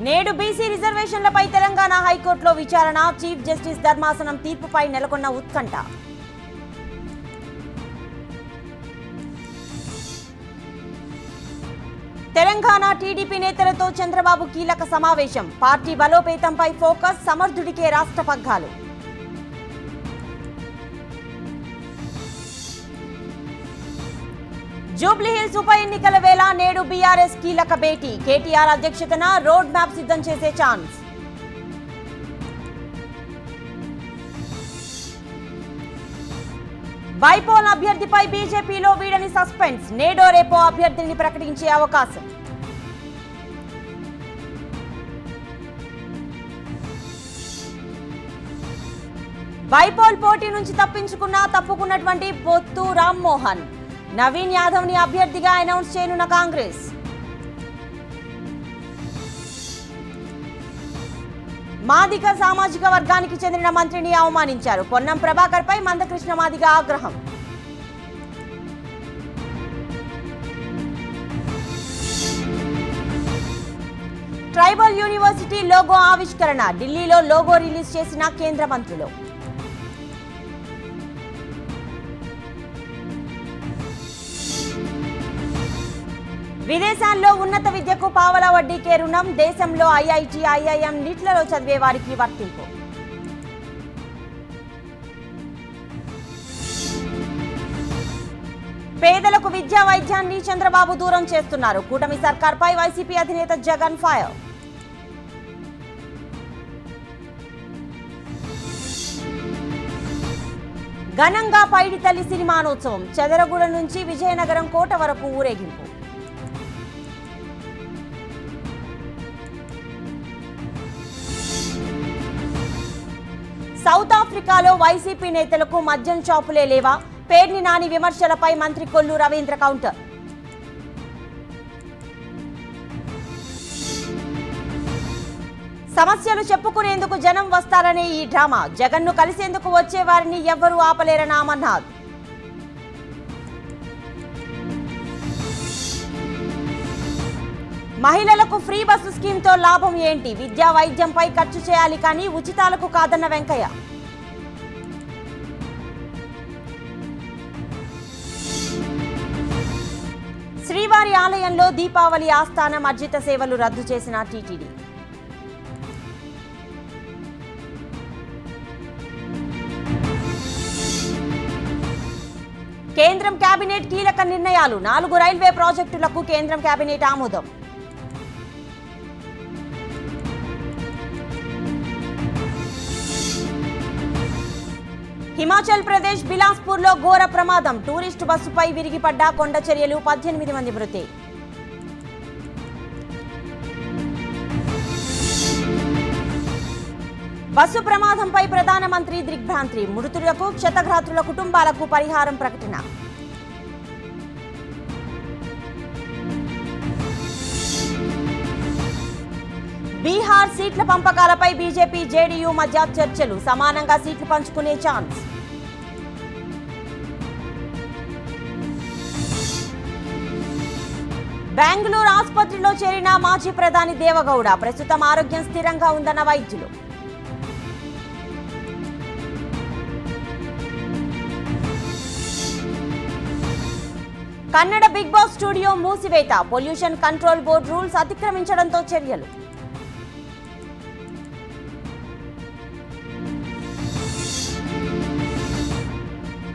నేడు బీసీ రిజర్వేషన్లపై తెలంగాణ హైకోర్టులో విచారణ. చీఫ్ జస్టిస్ ధర్మాసనం తీర్పుపై నెలకొన్న ఉత్కంఠ. తెలంగాణ టీడీపీ నేతలతో చంద్రబాబు కీలక సమావేశం. Party బలోపేతంపై focus. సమర్థుడికే రాష్ట్ర పగ్గాలు. జూబ్లీహిల్స్ ఉప ఎన్నికల వేళ నేడు బీఆర్ఎస్ కీలక భేటీ. కేటీఆర్ అధ్యక్షతన రోడ్ మ్యాప్ సిద్ధం చేసే ఛాన్స్. బైపోల్ అభ్యర్థిపై బీజేపీలో వీడని సస్పెన్స్. నేడో రేపో అభ్యర్థిని ప్రకటించే అవకాశం. బైపోల్ పోటీ నుంచి తప్పుకున్నటువంటి బొత్తు రామ్మోహన్. నవీన్ యాదవ్ ని అభ్యర్థిగా అనౌన్స్ చేయనున్న కాంగ్రెస్. మాదిగ సామాజిక వర్గానికి చెందిన మంత్రిని అవమానించారు. పొన్నం ప్రభాకర్ పై మందకృష్ణ మాదిగ ఆగ్రహం. ట్రైబల్ యూనివర్సిటీ లోగో ఆవిష్కరణ. ఢిల్లీలో లోగో రిలీజ్ చేసిన కేంద్ర మంత్రులు. విదేశాల్లో ఉన్నత విద్యకు పావలా వడ్డీకే రుణం. దేశంలో ఐఐటి, ఐఐఎం, నీట్లలో చదివే వారికి వర్తింపు. పేదలకు విద్యా వైద్యాన్ని చంద్రబాబు దూరం చేస్తున్నారు. కూటమి సర్కార్పై వైసీపీ అధినేత జగన్ ఫైర్. ఘనంగా పైడితల్లి సినిమానోత్సవం. చెదరగూడ నుంచి విజయనగరం కోట వరకు ఊరేగింపు. సౌత్ ఆఫ్రికాలో వైసీపీ నేతలకు మద్యం షాపులే లేవా? పేర్ని నాని విమర్శలపై మంత్రి కొల్లు రవీంద్ర కౌంటర్. సమస్యలు చెప్పుకునేందుకు జనం వస్తారనే ఈ డ్రామా. జగన్ను కలిసేందుకు వచ్చే వారిని ఎవ్వరూ ఆపలేరని అమర్నాథ్. మహిళలకు ఫ్రీ బస్సు స్కీమ్తో లాభం ఏంటి? విద్యా వైద్యంపై ఖర్చు చేయాలి కానీ ఉచితాలకు కాదన్న వెంకయ్య. శ్రీవారి ఆలయంలో దీపావళి ఆస్థానం అర్జిత సేవలు రద్దు చేసిన టీటీడీ. కేంద్రం కేబినెట్ కీలక నిర్ణయాలు. 4 రైల్వే ప్రాజెక్టులకు కేంద్రం కేబినెట్ ఆమోదం. హిమాచల్ ప్రదేశ్ బిలాస్పూర్లో ఘోర ప్రమాదం. టూరిస్టు బస్సుపై విరిగిపడ్డ కొండ చర్యలు. 18 మంది మృతి. బస్సు ప్రమాదంపై ప్రధానమంత్రి దిగ్భ్రాంతి. మృతులకు క్షతగాత్రుల కుటుంబాలకు పరిహారం ప్రకటన. బీహార్ సీట్ల పంపకాలపై బీజేపీ, జేడీయూ మధ్య చర్చలు. సమానంగా సీట్లు పంచుకునే ఛాన్స్. బెంగళూరు ఆసుపత్రిలో చేరిన మాజీ ప్రధాని దేవగౌడ. ప్రస్తుతం ఆరోగ్యం స్థిరంగా ఉందన్న వైద్యులు. కన్నడ బిగ్ బాస్ స్టూడియో మూసివేత. పొల్యూషన్ కంట్రోల్ బోర్డు రూల్స్ అతిక్రమించడంతో చర్యలు.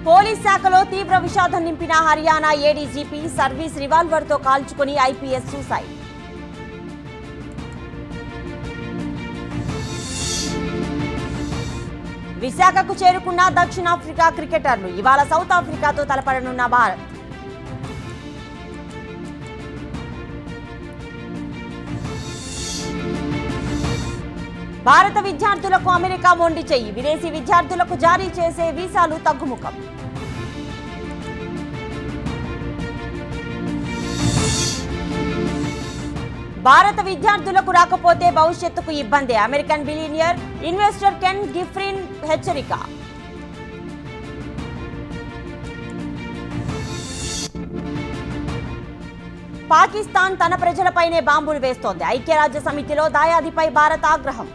పోలీస్ శాఖలో తీవ్ర విషాదం నింపిన హర్యానా ఏడీజీపీ. సర్వీస్ రివాల్వర్తో కాల్చుకుని ఐపీఎస్ సూసైడ్. విశాఖకు చేరుకున్న దక్షిణాఫ్రికా క్రికెటర్లు. ఇవాళ సౌత్ ఆఫ్రికాతో తలపడనున్న భారత్. భారత విద్యార్థులకు అమెరికా మొండి చెయ్యి. విదేశీ విద్యార్థులకు జారీ చేసే వీసాలు తగ్గుముఖం. భారత విద్యార్థులకు రాకపోతే భవిష్యత్తుకు ఇబ్బంది. అమెరికన్ బిలియనియర్ ఇన్వెస్టర్ కెన్ గిఫ్రిన్ హెచ్చరిక. పాకిస్తాన్ తన ప్రజలపైనే బాంబులు వేస్తోంది. ఐక్యరాజ్య సమితిలో దాయాదిపై భారత్ ఆగ్రహం.